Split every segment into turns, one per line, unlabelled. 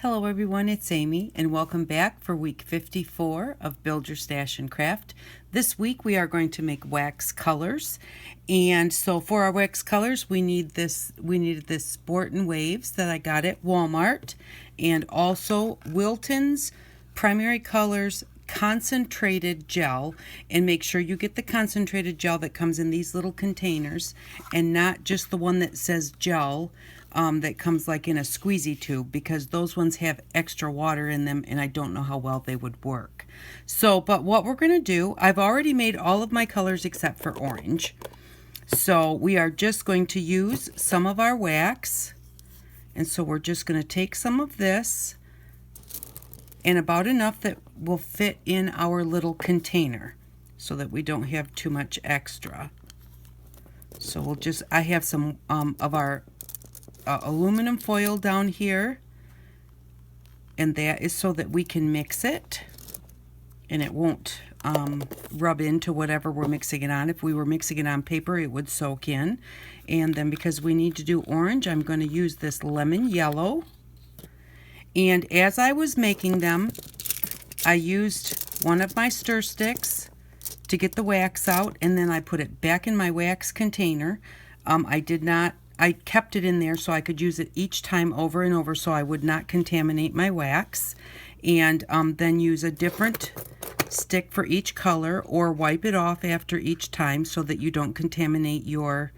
Hello everyone, it's Amy and welcome back for week 54 of Build Your Stash and Craft. This week we are going to make wax colors, and so for our wax colors we needed this Sport and Waves that I got at Walmart, and also Wilton's Primary Colors concentrated gel. And make sure you get the concentrated gel that comes in these little containers and not just the one that says gel that comes like in a squeezy tube, because those ones have extra water in them and I don't know how well they would work. So, but what we're going to do, I've already made all of my colors except for orange. So we are just going to use some of our wax, and so we're just going to take some of this and about enough that will fit in our little container so that we don't have too much extra. So we'll just, I have some of our aluminum foil down here, and that is so that we can mix it and it won't rub into whatever we're mixing it on. If we were mixing it on paper, it would soak in. And then because we need to do orange, I'm going to use this lemon yellow. And as I was making them, I used one of my stir sticks to get the wax out, and then I put it back in my wax container. I kept it in there so I could use it each time over and over so I would not contaminate my wax. And then use a different stick for each color, or wipe it off after each time so that you don't contaminate your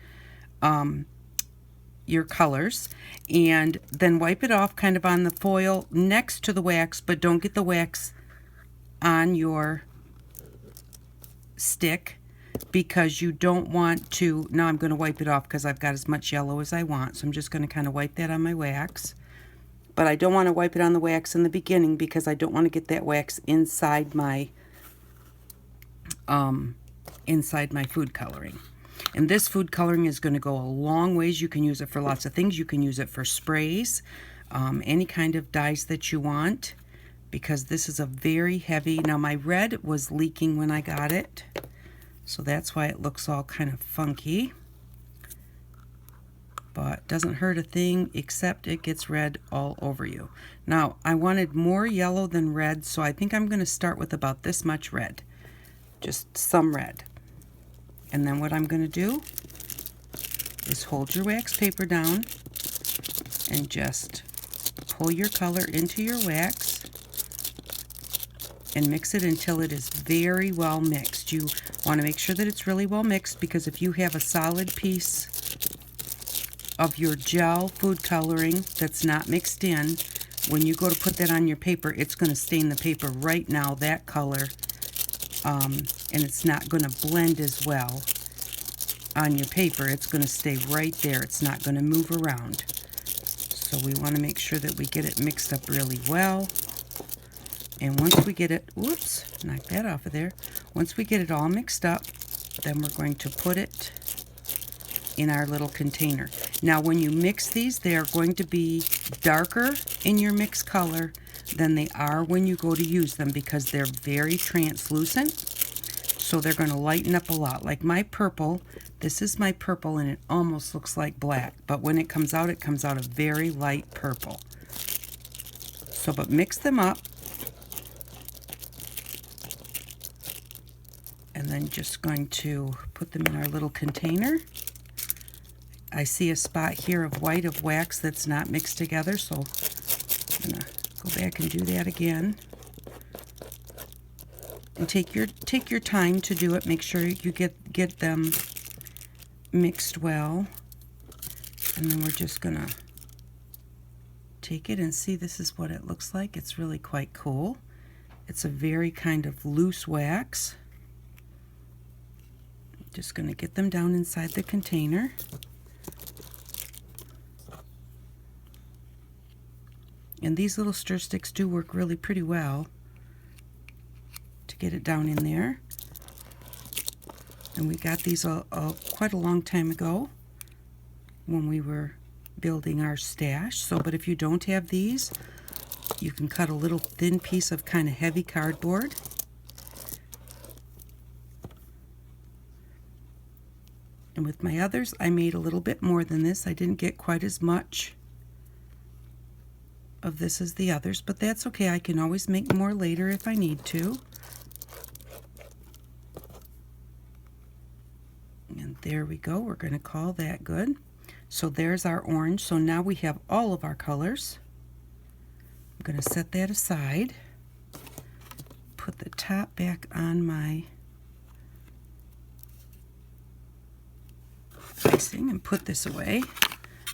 colors. And then wipe it off kind of on the foil next to the wax, but don't get the wax on your stick, because you don't want to. Now I'm going to wipe it off because I've got as much yellow as I want, so I'm just going to kind of wipe that on my wax. But I don't want to wipe it on the wax in the beginning because I don't want to get that wax inside my food coloring. And this food coloring is going to go a long ways. You can use it for lots of things. You can use it for sprays, any kind of dyes that you want, because this is a very heavy. Now my red was leaking when I got it, so that's why it looks all kind of funky. But doesn't hurt a thing, except it gets red all over you. Now I wanted more yellow than red, so I think I'm going to start with about this much red. Just some red. And then what I'm going to do is hold your wax paper down and just pull your color into your wax and mix it until it is very well mixed. You want to make sure that it's really well mixed, because if you have a solid piece of your gel food coloring that's not mixed in, when you go to put that on your paper, it's going to stain the paper right now, that color, and it's not going to blend as well on your paper. It's going to stay right there. It's not going to move around. So we want to make sure that we get it mixed up really well. And once we get it, whoops, knock that off of there. Once we get it all mixed up, then we're going to put it in our little container. Now when you mix these, they are going to be darker in your mix color than they are when you go to use them, because they're very translucent. So they're going to lighten up a lot. Like my purple, this is my purple, and it almost looks like black, but when it comes out a very light purple. So, but mix them up. And then just going to put them in our little container. I see a spot here of white of wax that's not mixed together, so I'm going to go back and do that again. And take your time to do it. Make sure you get them mixed well. And then we're just going to take it and see, this is what it looks like. It's really quite cool. It's a very kind of loose wax. Just going to get them down inside the container. And these little stir sticks do work really pretty well to get it down in there. And we got these quite a long time ago when we were building our stash. So, but if you don't have these, you can cut a little thin piece of kind of heavy cardboard. And with my others, I made a little bit more than this. I didn't get quite as much of this as the others, but that's okay. I can always make more later if I need to. And there we go. We're going to call that good. So there's our orange. So now we have all of our colors. I'm going to set that aside. Put the top back on my icing and put this away,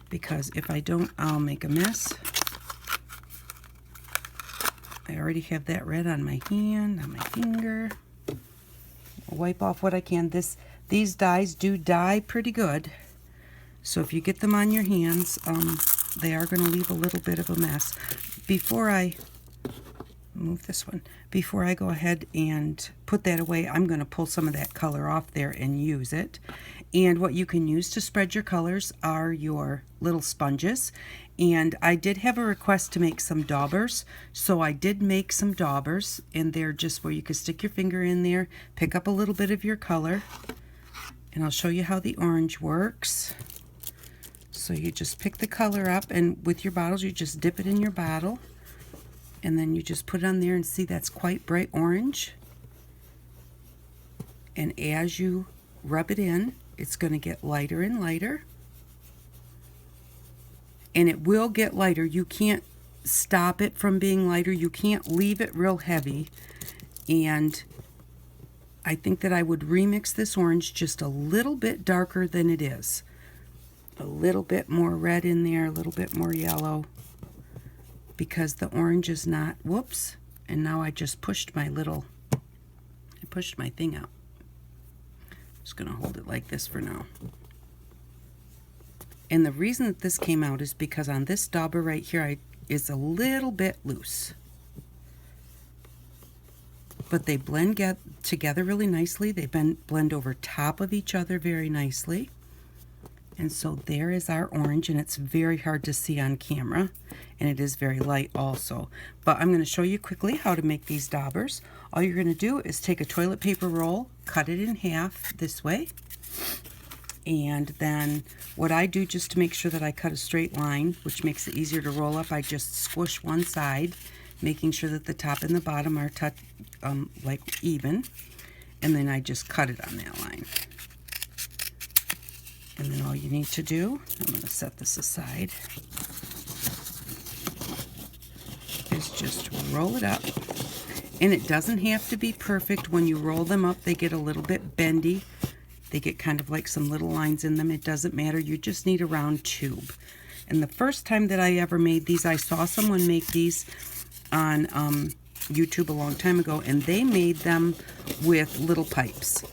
because if I don't, I'll make a mess. I already have that red on my hand, on my finger. I'll wipe off what I can. These dyes do dye pretty good, so if you get them on your hands, they are going to leave a little bit of a mess. Before I move this one, before I go ahead and put that away, I'm going to pull some of that color off there and use it. And what you can use to spread your colors are your little sponges. And I did have a request to make some daubers, so I did make some daubers, and they're just where you can stick your finger in there, pick up a little bit of your color, and I'll show you how the orange works. So you just pick the color up, and with your bottles you just dip it in your bottle, and then you just put it on there, and see that's quite bright orange. And as you rub it in, it's going to get lighter and lighter. And it will get lighter. You can't stop it from being lighter. You can't leave it real heavy. And I think that I would remix this orange just a little bit darker than it is. A little bit more red in there, a little bit more yellow. Because the orange is not, whoops. And now I just pushed my thing out. Just going to hold it like this for now. And the reason that this came out is because on this dauber right here is a little bit loose. But they blend together really nicely. They blend over top of each other very nicely. And so there is our orange, and it's very hard to see on camera. And it is very light also. But I'm going to show you quickly how to make these daubers. All you're going to do is take a toilet paper roll, cut it in half this way. And then what I do, just to make sure that I cut a straight line, which makes it easier to roll up, I just squish one side, making sure that the top and the bottom are like even. And then I just cut it on that line. And then all you need to do, I'm going to set this aside, is just roll it up. And it doesn't have to be perfect. When you roll them up, they get a little bit bendy. They get kind of like some little lines in them. It doesn't matter. You just need a round tube. And the first time that I ever made these, I saw someone make these on YouTube a long time ago, and they made them with little pipes.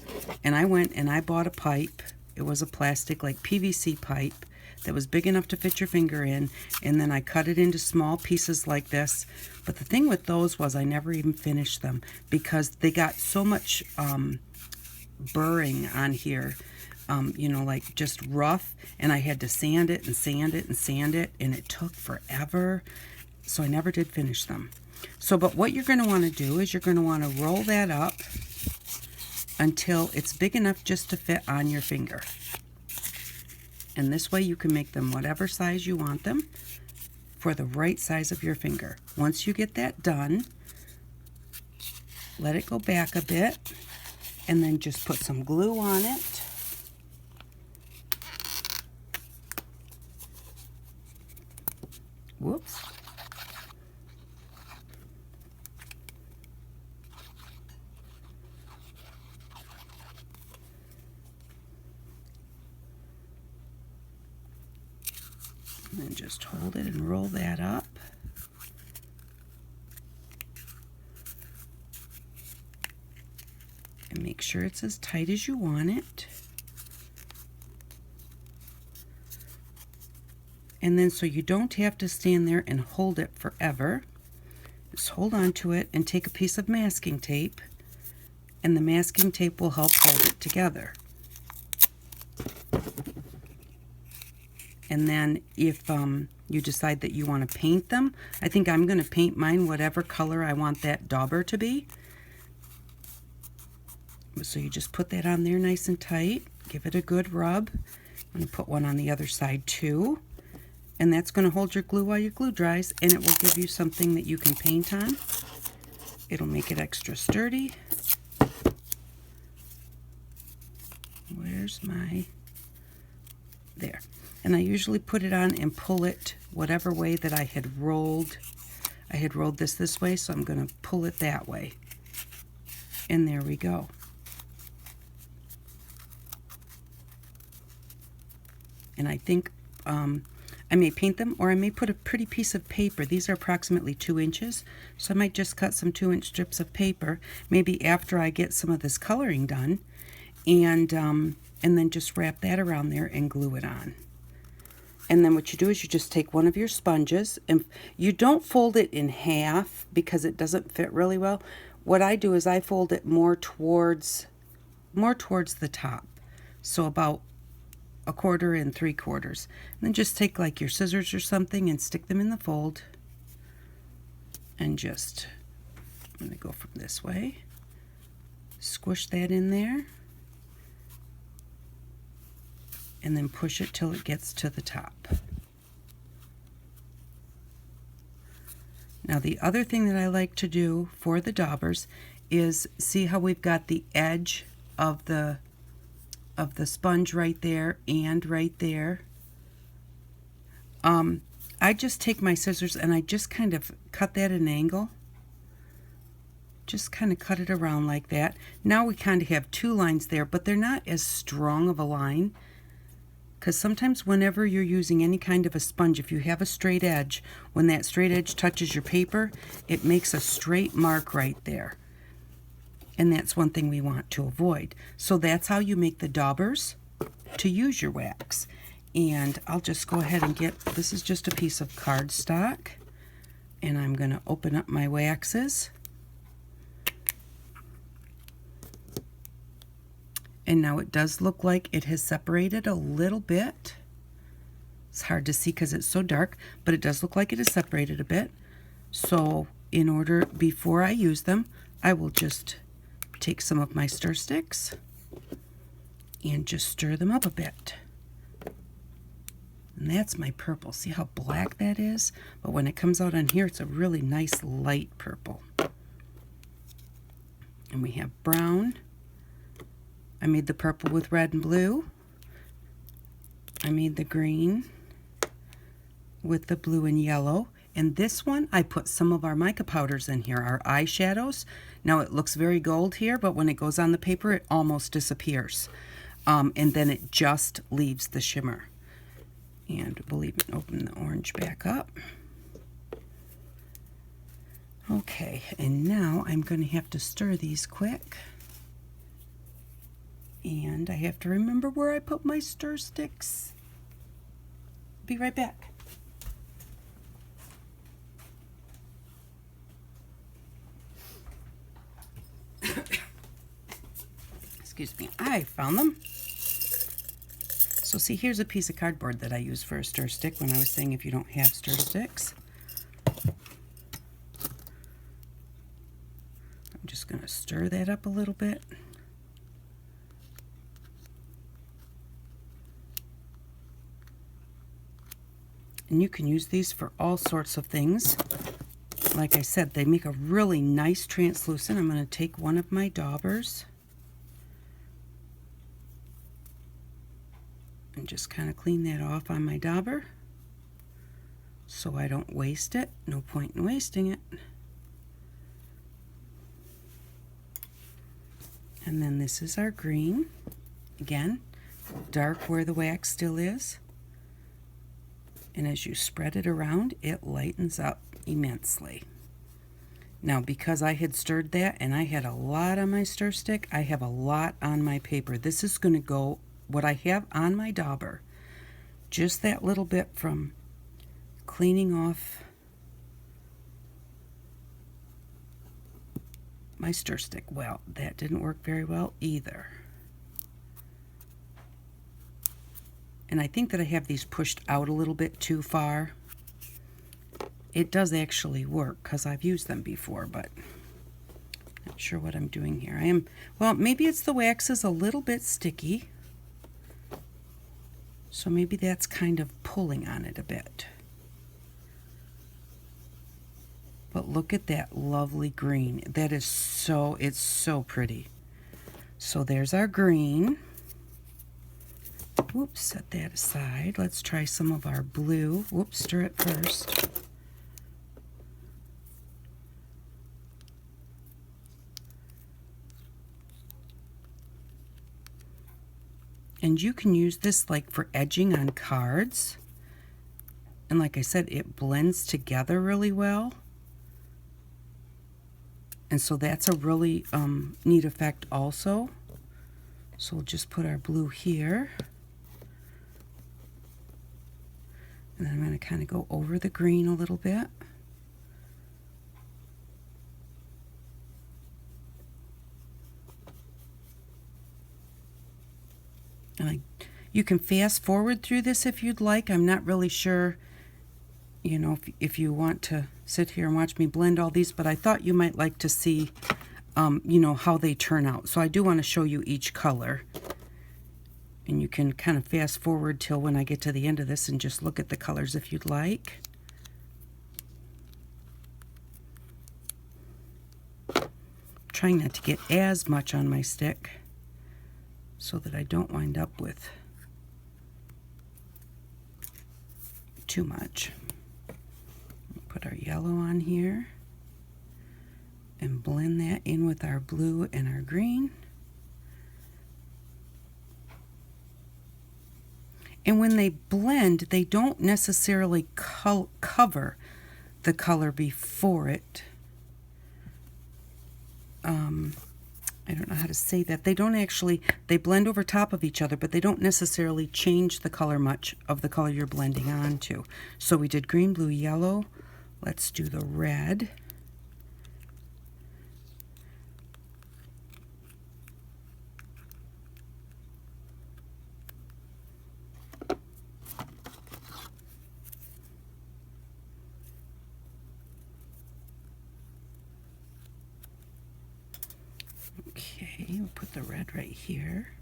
And I went and I bought a pipe. It was a plastic, like PVC pipe that was big enough to fit your finger in, and then I cut it into small pieces like this. But the thing with those was I never even finished them because they got so much burring on here, you know, like just rough, and I had to sand it and sand it and sand it, and it took forever, so I never did finish them. So, but what you're going to want to do is you're going to want to roll that up until it's big enough just to fit on your finger. And this way you can make them whatever size you want them for the right size of your finger. Once you get that done, let it go back a bit, and then just put some glue on it. Whoops. And then just hold it and roll that up. And make sure it's as tight as you want it. And then so you don't have to stand there and hold it forever, just hold on to it and take a piece of masking tape, and the masking tape will help hold it together. And then if you decide that you want to paint them, I think I'm going to paint mine whatever color I want that dauber to be. So you just put that on there nice and tight, give it a good rub. I'm going to put one on the other side too. And that's going to hold your glue while your glue dries, and it will give you something that you can paint on. It'll make it extra sturdy. Where's my... There. And I usually put it on and pull it whatever way that I had rolled. I had rolled this way, so I'm going to pull it that way. And there we go. And I think I may paint them, or I may put a pretty piece of paper. These are approximately 2 inches, so I might just cut some 2-inch strips of paper, maybe after I get some of this coloring done, and then just wrap that around there and glue it on. And then what you do is you just take one of your sponges, and you don't fold it in half because it doesn't fit really well. What I do is I fold it more towards the top, so about 1/4 and 3/4. And then just take like your scissors or something and stick them in the fold. And just, I'm going to go from this way. Squish that in there. And then push it till it gets to the top. Now the other thing that I like to do for the daubers is, see how we've got the edge of the sponge right there and right there. I just take my scissors and I just kind of cut that at an angle. Just kind of cut it around like that. Now we kind of have 2 lines there, but they're not as strong of a line, because sometimes whenever you're using any kind of a sponge, if you have a straight edge, when that straight edge touches your paper, it makes a straight mark right there. And that's one thing we want to avoid. So that's how you make the daubers to use your wax. And I'll just go ahead and get, this is just a piece of cardstock, and I'm going to open up my waxes. And now it does look like it has separated a little bit. It's hard to see because it's so dark, but it does look like it is separated a bit. So in order, before I use them, I will just take some of my stir sticks and just stir them up a bit. And that's my purple. See how black that is? But when it comes out on here, it's a really nice light purple. And we have brown. I made the purple with red and blue. I made the green with the blue and yellow. And this one, I put some of our mica powders in here, our eyeshadows. Now it looks very gold here, but when it goes on the paper, it almost disappears. And then it just leaves the shimmer. And we'll even open the orange back up. Okay, and now I'm going to have to stir these quick. And I have to remember where I put my stir sticks. Be right back. Excuse me, I found them. So see, here's a piece of cardboard that I use for a stir stick when I was saying if you don't have stir sticks. I'm just going to stir that up a little bit. And you can use these for all sorts of things. Like I said, they make a really nice translucent. I'm going to take one of my daubers and just kind of clean that off on my dauber so I don't waste it. No point in wasting it. And then this is our green. Again, dark where the wax still is. And as you spread it around, it lightens up immensely. Now, because I had stirred that and I had a lot on my stir stick, I have a lot on my paper. This is going to go, what I have on my dauber, just that little bit from cleaning off my stir stick. Well, that didn't work very well either. And I think that I have these pushed out a little bit too far. It does actually work because I've used them before, but not sure what I'm doing here. Well, maybe it's the wax is a little bit sticky. So maybe that's kind of pulling on it a bit. But look at that lovely green. That is so, it's so pretty. So there's our green. Whoops, set that aside. Let's try some of our blue. Whoops, stir it first. And you can use this like for edging on cards. And like I said, it blends together really well. And so that's a really neat effect also. So we'll just put our blue here. And then I'm going to kind of go over the green a little bit. And you can fast forward through this if you'd like. I'm not really sure, you know, if you want to sit here and watch me blend all these, but I thought you might like to see, you know, how they turn out. So I do want to show you each color. And you can kind of fast forward till when I get to the end of this and just look at the colors if you'd like. Trying not to get as much on my stick so that I don't wind up with too much. Put our yellow on here and blend that in with our blue and our green. And when they blend, they don't necessarily cover the color before it. I don't know how to say that. They don't actually, they blend over top of each other, but they don't necessarily change the color much of the color you're blending onto. So we did green, blue, yellow. Let's do the red. Okay, we'll put the red right here.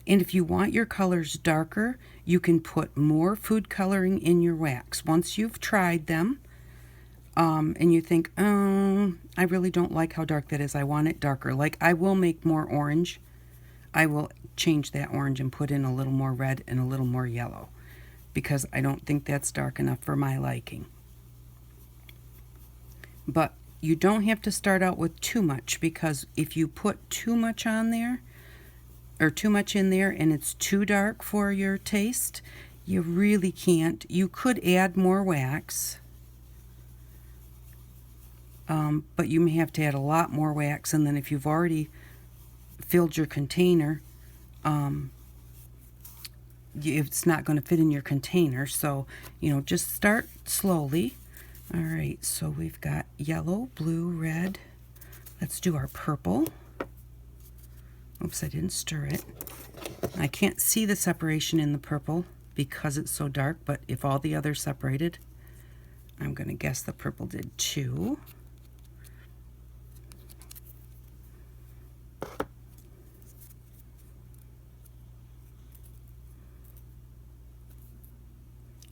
And if you want your colors darker, you can put more food coloring in your wax. Once you've tried them, and you think, oh, I really don't like how dark that is, I want it darker. Like, I will make more orange. I will change that orange and put in a little more red and a little more yellow, because I don't think that's dark enough for my liking. But you don't have to start out with too much, because if you put too much on there, or too much in there, and it's too dark for your taste, you really can't. You could add more wax, but you may have to add a lot more wax, and then if you've already filled your container, it's not going to fit in your container. So, you know, just start slowly. All right, so we've got yellow, blue, red. Let's do our purple. Oops, I didn't stir it. I can't see the separation in the purple because it's so dark, but if all the others separated, I'm going to guess the purple did too.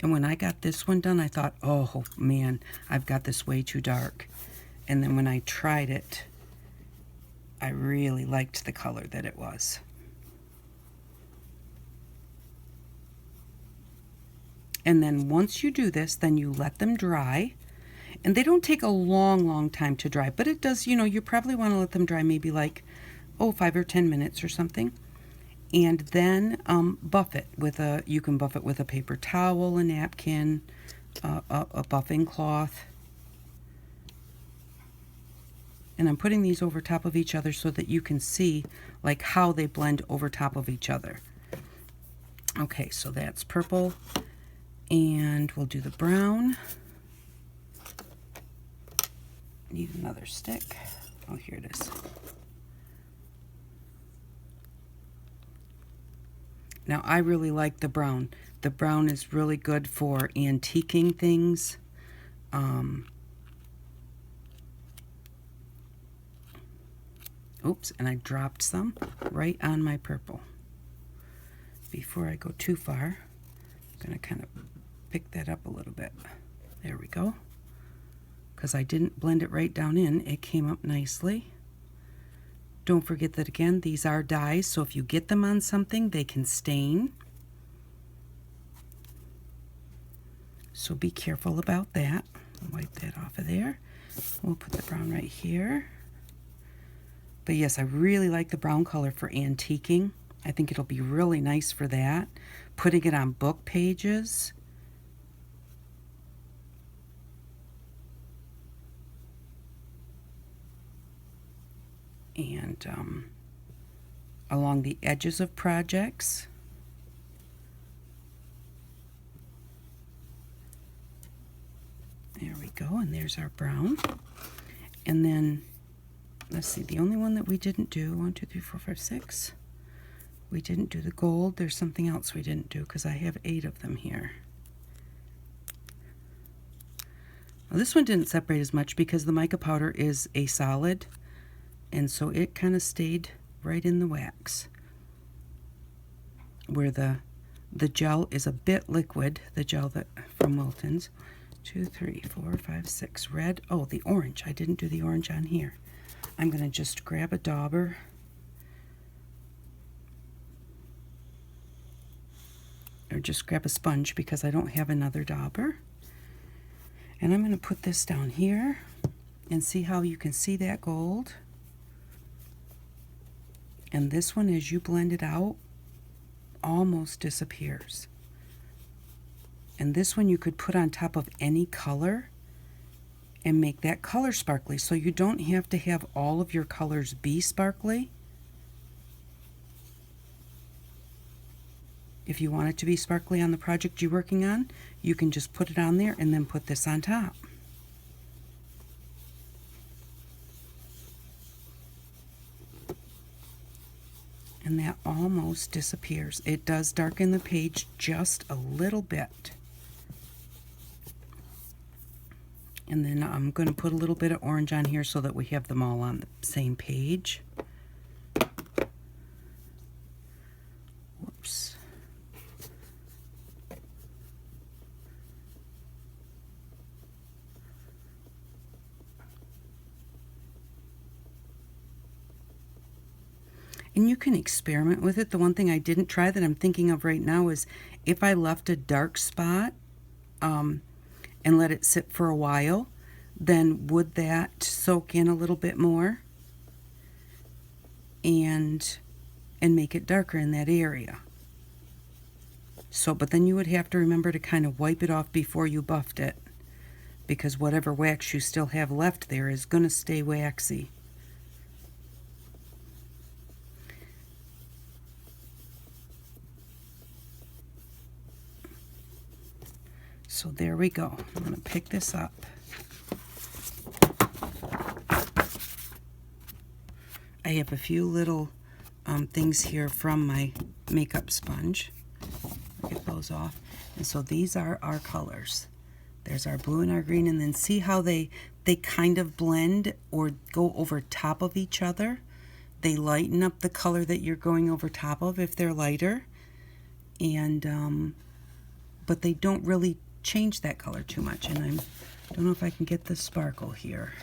And when I got this one done, I thought, oh man, I've got this way too dark. And then when I tried it, I really liked the color that it was. And then once you do this, then you let them dry. And they don't take a long time to dry, but it does, you know, you probably want to let them dry maybe like, 5 or 10 minutes or something. And then buff it with you can buff it with a paper towel, a napkin, a buffing cloth. And I'm putting these over top of each other so that you can see like how they blend over top of each other. Okay, so that's purple. And we'll do the brown. Need another stick. Oh, here it is. Now, I really like the brown. The brown is really good for antiquing things. Oops, and I dropped some right on my purple. before I go too far, I'm going to kind of pick that up a little bit. There we go. Because I didn't blend it right down in, it came up nicely. Don't forget that again, these are dyes, so if you get them on something, they can stain. So be careful about that. Wipe that off of there. We'll put the brown right here. But yes, I really like the brown color for antiquing. I think it'll be really nice for that. Putting it on book pages. And along the edges of projects. There we go, and there's our brown. And then, let's see, the only one that we didn't do, 1, 2, 3, 4, 5, 6. We didn't do the gold. There's something else we didn't do because I have 8 of them here. Well, this one didn't separate as much because the mica powder is a solid, and so it kind of stayed right in the wax. Where the gel is a bit liquid, the gel that from Wilton's. 2, 3, 4, 5, 6. Red. Oh, the orange. I didn't do the orange on here. I'm going to just grab a dauber. Or just grab a sponge because I don't have another dauber. And I'm going to put this down here and see how you can see that gold. And this one, as you blend it out, almost disappears. And this one you could put on top of any color and make that color sparkly. So you don't have to have all of your colors be sparkly. If you want it to be sparkly on the project you're working on, you can just put it on there and then put this on top. And that almost disappears. It does darken the page just a little bit. And then I'm going to put a little bit of orange on here so that we have them all on the same page. Whoops. And you can experiment with it. The one thing I didn't try that I'm thinking of right now is if I left a dark spot and let it sit for a while, then would that soak in a little bit more and make it darker in that area. So, but then you would have to remember to kind of wipe it off before you buffed it, because whatever wax you still have left there is going to stay waxy. So there we go. I'm going to pick this up. I have a few little things here from my makeup sponge. I'll get those off. And so these are our colors. There's our blue and our green, and then see how they kind of blend or go over top of each other. They lighten up the color that you're going over top of if they're lighter, and but they don't really change that color too much. And I don't know if I can get the sparkle here.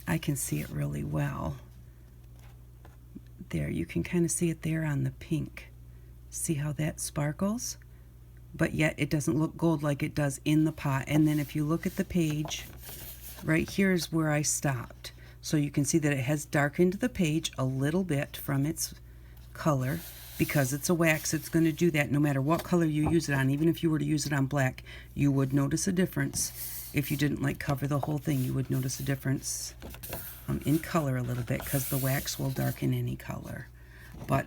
I can see it really well. There, you can kind of see it there on the pink. See how that sparkles? But yet it doesn't look gold like it does in the pot. And then if you look at the page, right here is where I stopped. So you can see that it has darkened the page a little bit from its color. Because it's a wax, it's going to do that no matter what color you use it on. Even if you were to use it on black, you would notice a difference. If you didn't like cover the whole thing, you would notice a difference in color a little bit, because the wax will darken any color.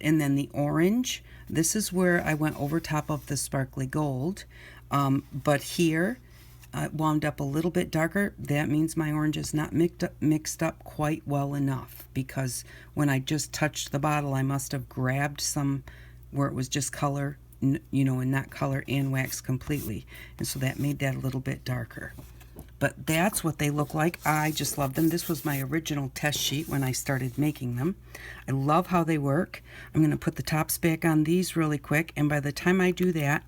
And then the orange, this is where I went over top of the sparkly gold. But here, it wound up a little bit darker. That means my orange is not mixed up quite well enough, because when I just touched the bottle, I must have grabbed some where it was just color, and not color and wax completely. And so that made that a little bit darker. but that's what they look like. I just love them. This was my original test sheet when I started making them. I love how they work. I'm going to put the tops back on these really quick, and by the time I do that,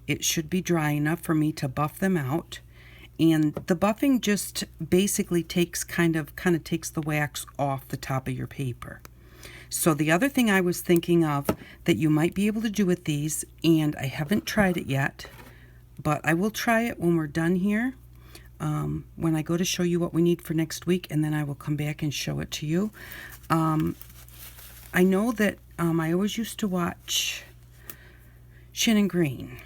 it should be dry enough for me to buff them out. And the buffing just basically takes kind of takes the wax off the top of your paper. So the other thing I was thinking of that you might be able to do with these, and I haven't tried it yet, but I will try it when we're done here, when I go to show you what we need for next week, and then I will come back and show it to you. I know that I always used to watch Shannon Green.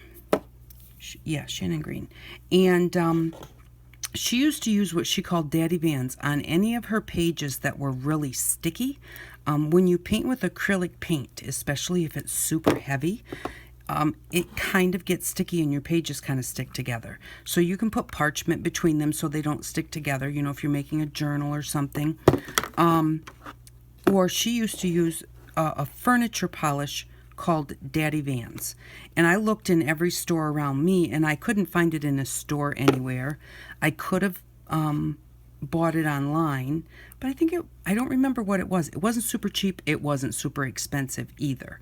Yeah, Shannon Green. And she used to use what she called Daddy Vans on any of her pages that were really sticky. When you paint with acrylic paint, especially if it's super heavy, it kind of gets sticky and your pages kind of stick together. So you can put parchment between them so they don't stick together, you know, if you're making a journal or something. Or she used to use a furniture polish called Daddy Vans. And I looked in every store around me and I couldn't find it in a store anywhere. I could have bought it online, but I don't remember what it was. It wasn't super cheap. It wasn't super expensive either.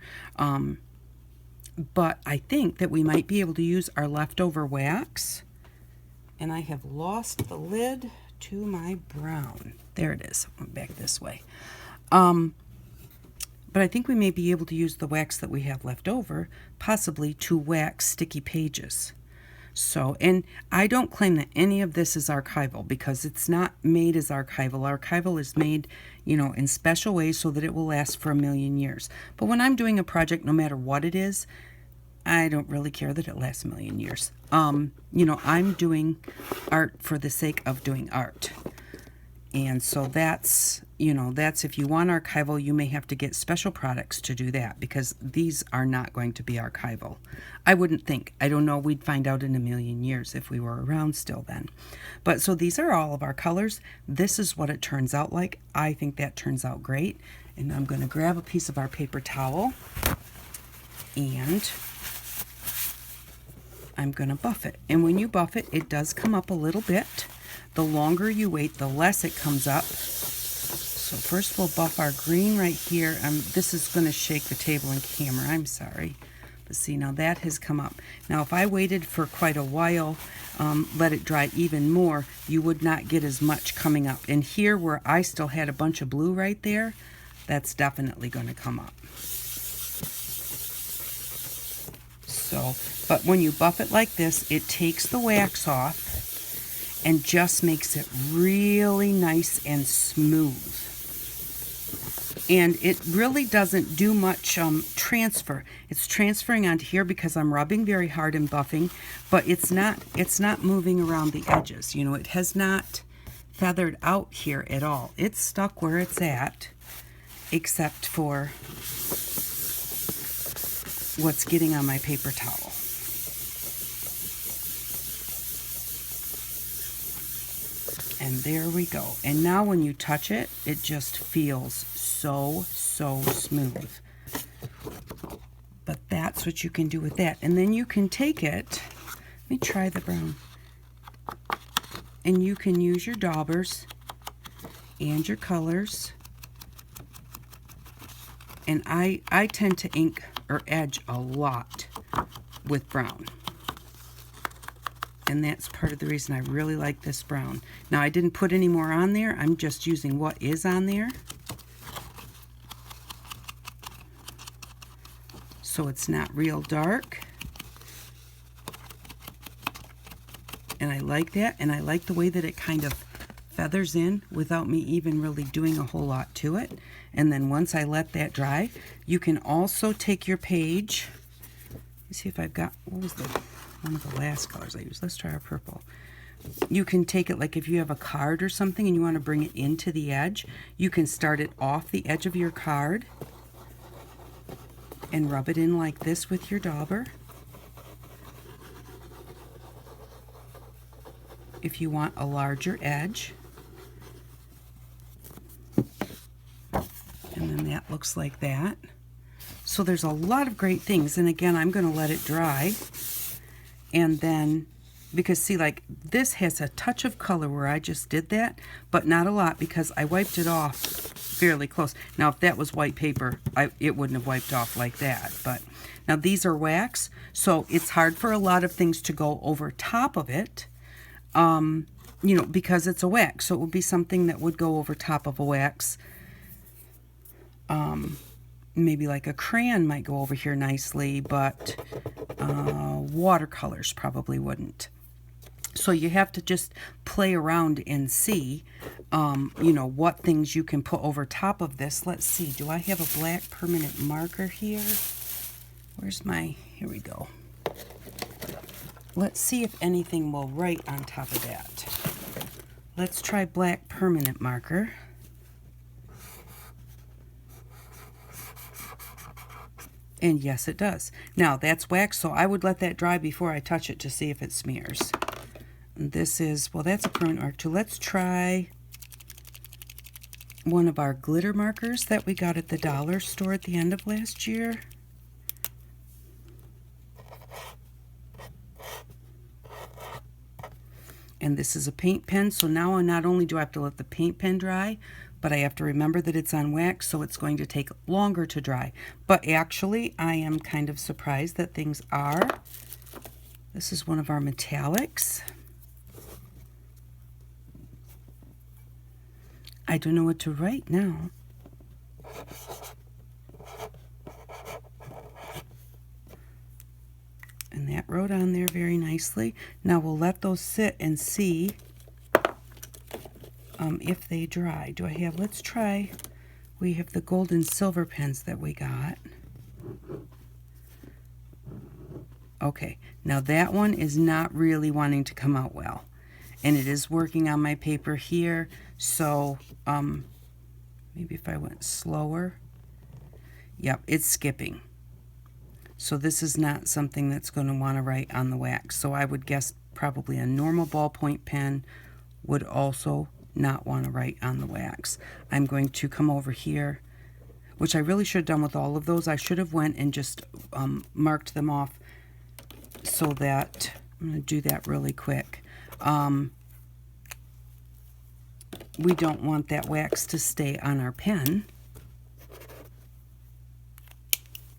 But I think that we might be able to use our leftover wax. And I have lost the lid to my brown. There it is. I went back this way. But I think we may be able to use the wax that we have left over, possibly to wax sticky pages. So, and I don't claim that any of this is archival because it's not made as archival. Archival is made, you know, in special ways so that it will last for 1,000,000 years. But when I'm doing a project, no matter what it is, I don't really care that it lasts 1,000,000 years. You know, I'm doing art for the sake of doing art. And so that's, you know, that's if you want archival, you may have to get special products to do that because these are not going to be archival. I wouldn't think. I don't know. We'd find out in 1,000,000 years if we were around still then. But so these are all of our colors. This is what it turns out like. I think that turns out great. And I'm going to grab a piece of our paper towel and I'm going to buff it. And when you buff it, it does come up a little bit. The longer you wait, the less it comes up. So first we'll buff our green right here. This is going to shake the table and camera. I'm sorry. But see, now that has come up. Now if I waited for quite a while, let it dry even more, you would not get as much coming up. And here where I still had a bunch of blue right there, that's definitely going to come up. So, but when you buff it like this, it takes the wax off and just makes it really nice and smooth. And it really doesn't do much transfer. It's transferring onto here because I'm rubbing very hard and buffing, but it's not moving around the edges. You know, it has not feathered out here at all. It's stuck where it's at, except for what's getting on my paper towel. And there we go. And now when you touch it, it just feels so smooth. But that's what you can do with that. And then you can take it, let me try the brown. And you can use your daubers and your colors. And I tend to ink or edge a lot with brown. And that's part of the reason I really like this brown. Now I didn't put any more on there. I'm just using what is on there. So it's not real dark. And I like that. And I like the way that it kind of feathers in without me even really doing a whole lot to it. And then once I let that dry, you can also take your page. Let me see if I've got, what was one of the last colors I used? Let's try our purple. You can take it like if you have a card or something and you want to bring it into the edge, you can start it off the edge of your card and rub it in like this with your dauber. If you want a larger edge. And then that looks like that. So there's a lot of great things. And again, I'm going to let it dry. And then because see, like this has a touch of color where I just did that, but not a lot because I wiped it off fairly close. Now, if that was white paper, it wouldn't have wiped off like that. But now these are wax, so it's hard for a lot of things to go over top of it, you know, because it's a wax. So it would be something that would go over top of a wax. Maybe like a crayon might go over here nicely, but watercolors probably wouldn't. So you have to just play around and see, you know, what things you can put over top of this. Let's see, do I have a black permanent marker here? Where's my, here we go. Let's see if anything will write on top of that. Let's try black permanent marker. And yes, it does. Now, that's wax, so I would let that dry before I touch it to see if it smears. And this is, well, that's a permanent marker too. Let's try one of our glitter markers that we got at the dollar store at the end of last year. And this is a paint pen, so now not only do I have to let the paint pen dry, but I have to remember that it's on wax, so it's going to take longer to dry. But actually, I am kind of surprised that things are. This is one of our metallics. I don't know what to write now. And that wrote on there very nicely. Now we'll let those sit and see if they dry. Do I have, let's try, we have the gold and silver pens that we got. Okay, now that one is not really wanting to come out well. And it is working on my paper here, so maybe if I went slower. Yep, it's skipping. So this is not something that's going to want to write on the wax. So I would guess probably a normal ballpoint pen would also not want to write on the wax. I'm going to come over here, which I really should have done with all of those. I should have went and just marked them off so that, I'm going to do that really quick. We don't want that wax to stay on our pen.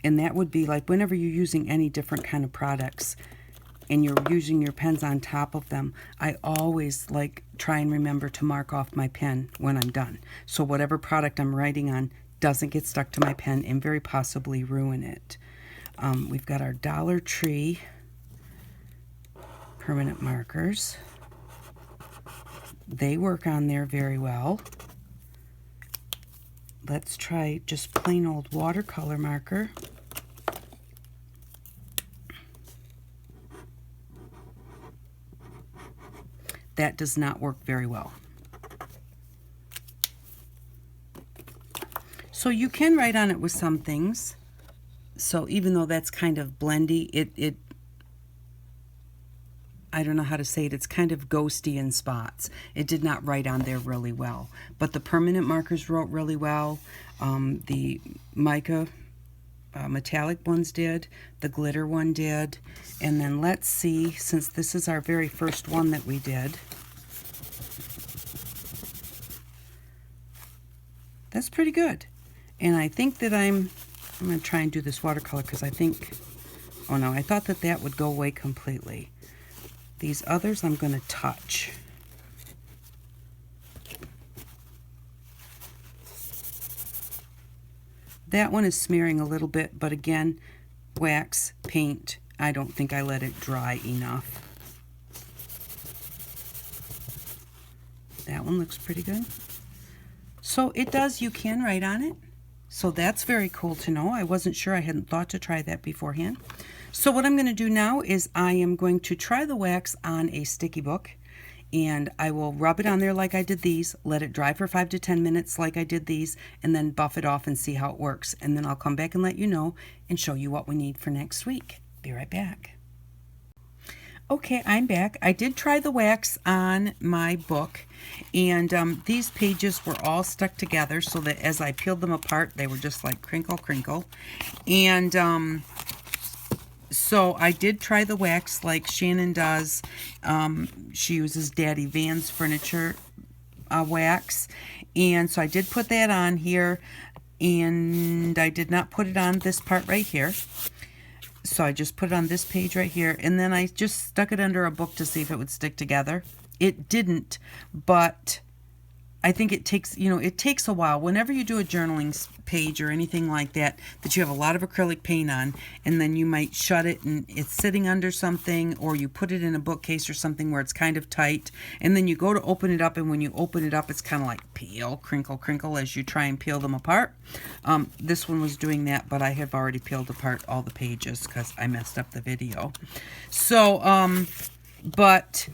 And that would be like whenever you're using any different kind of products and you're using your pens on top of them, I always like try and remember to mark off my pen when I'm done. So whatever product I'm writing on doesn't get stuck to my pen and very possibly ruin it. We've got our Dollar Tree permanent markers. They work on there very well. Let's try just plain old watercolor marker. That does not work very well. So you can write on it with some things. So even though that's kind of blendy, I don't know how to say it, it's kind of ghosty in spots. It did not write on there really well. But the permanent markers wrote really well. The mica metallic ones did. The glitter one did. And then let's see, since this is our very first one that we did. That's pretty good. And I think that I'm going to try and do this watercolor because I think, oh no, I thought that that would go away completely. These others I'm going to touch. That one is smearing a little bit, but again, wax, paint, I don't think I let it dry enough. That one looks pretty good. So it does, you can write on it. So that's very cool to know. I wasn't sure, I hadn't thought to try that beforehand. So what I'm going to do now is I am going to try the wax on a sticky book. And I will rub it on there like I did these, let it dry for 5 to 10 minutes like I did these, and then buff it off and see how it works. And then I'll come back and let you know and show you what we need for next week. Be right back. Okay, I'm back. I did try the wax on my book, and these pages were all stuck together so that as I peeled them apart, they were just like crinkle, crinkle. And So I did try the wax like Shannon does. She uses Daddy Van's furniture wax, and so I did put that on here, and I did not put it on this part right here. So I just put it on this page right here, and then I just stuck it under a book to see if it would stick together. It didn't, but I think it takes, it takes a while. Whenever you do a journaling page or anything like that, that you have a lot of acrylic paint on, and then you might shut it and it's sitting under something, or you put it in a bookcase or something where it's kind of tight, and then you go to open it up, and when you open it up, it's kind of like peel, crinkle, crinkle as you try and peel them apart. This one was doing that, but I have already peeled apart all the pages because I messed up the video. So, but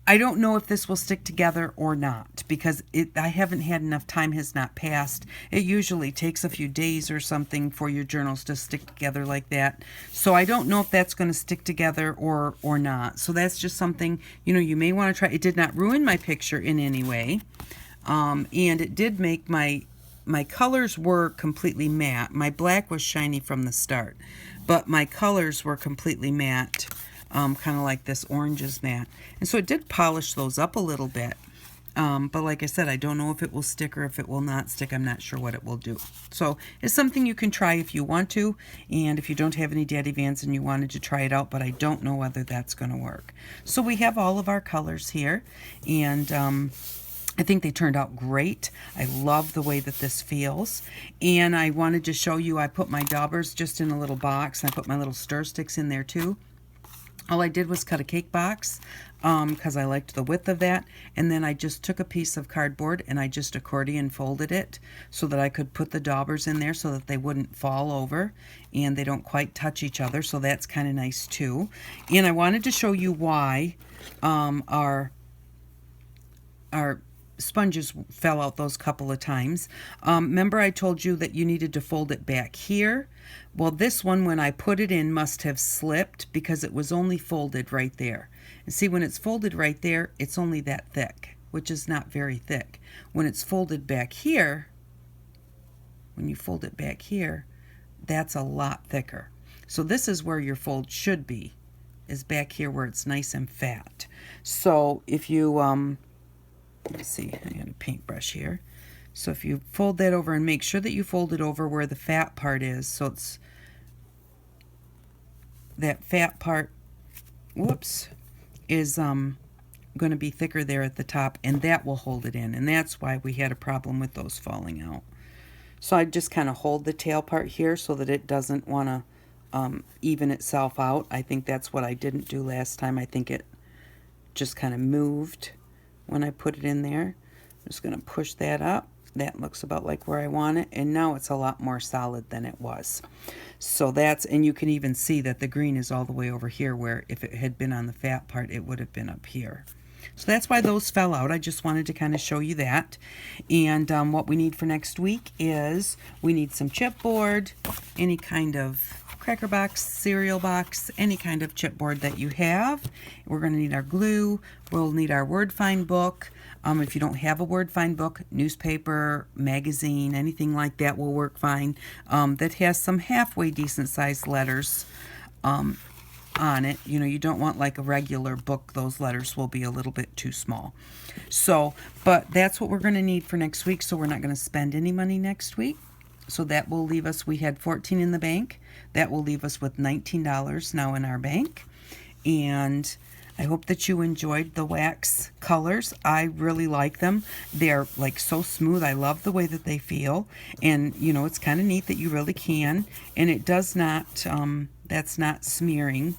I don't know if this will stick together or not, because I haven't had enough time, has not passed. It usually takes a few days or something for your journals to stick together like that. So I don't know if that's going to stick together or not. So that's just something, you may want to try. It did not ruin my picture in any way. And it did make my colors were completely matte. My black was shiny from the start, but my colors were completely matte. Kind of like this orange is matte. And so it did polish those up a little bit. But like I said, I don't know if it will stick or if it will not stick. I'm not sure what it will do. So it's something you can try if you want to. And if you don't have any Daddy Vans and you wanted to try it out, but I don't know whether that's going to work. So we have all of our colors here. And I think they turned out great. I love the way that this feels. And I wanted to show you, I put my Daubers just in a little box. And I put my little stir sticks in there too. All I did was cut a cake box because I liked the width of that, and then I just took a piece of cardboard and I just accordion folded it so that I could put the Daubers in there so that they wouldn't fall over and they don't quite touch each other, so that's kind of nice too. And I wanted to show you why our sponges fell out those couple of times. Remember I told you that you needed to fold it back here? Well, this one, when I put it in, must have slipped because it was only folded right there. And see, when it's folded right there, it's only that thick, which is not very thick. When it's folded back here, when you fold it back here, that's a lot thicker. So this is where your fold should be, is back here where it's nice and fat. So if you, let's see, I got a paintbrush here. So if you fold that over and make sure that you fold it over where the fat part is, so it's that fat part, whoops, is going to be thicker there at the top, and that will hold it in, and that's why we had a problem with those falling out. So I just kind of hold the tail part here so that it doesn't want to even itself out. I think that's what I didn't do last time. I think it just kind of moved when I put it in there. I'm just going to push that up. That looks about like where I want it, and now it's a lot more solid than it was. So that's, and you can even see that the green is all the way over here, where if it had been on the fat part, it would have been up here. So that's why those fell out. I just wanted to kind of show you that. And what we need for next week is we need some chipboard, any kind of cracker box, cereal box, any kind of chipboard that you have. We're going to need our glue. We'll need our word find book. If you don't have a word find book, newspaper, magazine, anything like that will work fine. That has some halfway decent sized letters on it. You don't want like a regular book. Those letters will be a little bit too small. So, but that's what we're going to need for next week. So we're not going to spend any money next week. So that will leave us, we had $14 in the bank. That will leave us with $19 now in our bank. And I hope that you enjoyed the wax colors. I really like them. They're like so smooth. I love the way that they feel. And it's kind of neat that you really can. And it does not, that's not smearing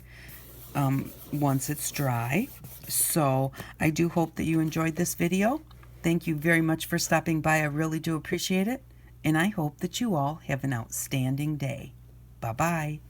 once it's dry. So I do hope that you enjoyed this video. Thank you very much for stopping by. I really do appreciate it. And I hope that you all have an outstanding day. Bye-bye.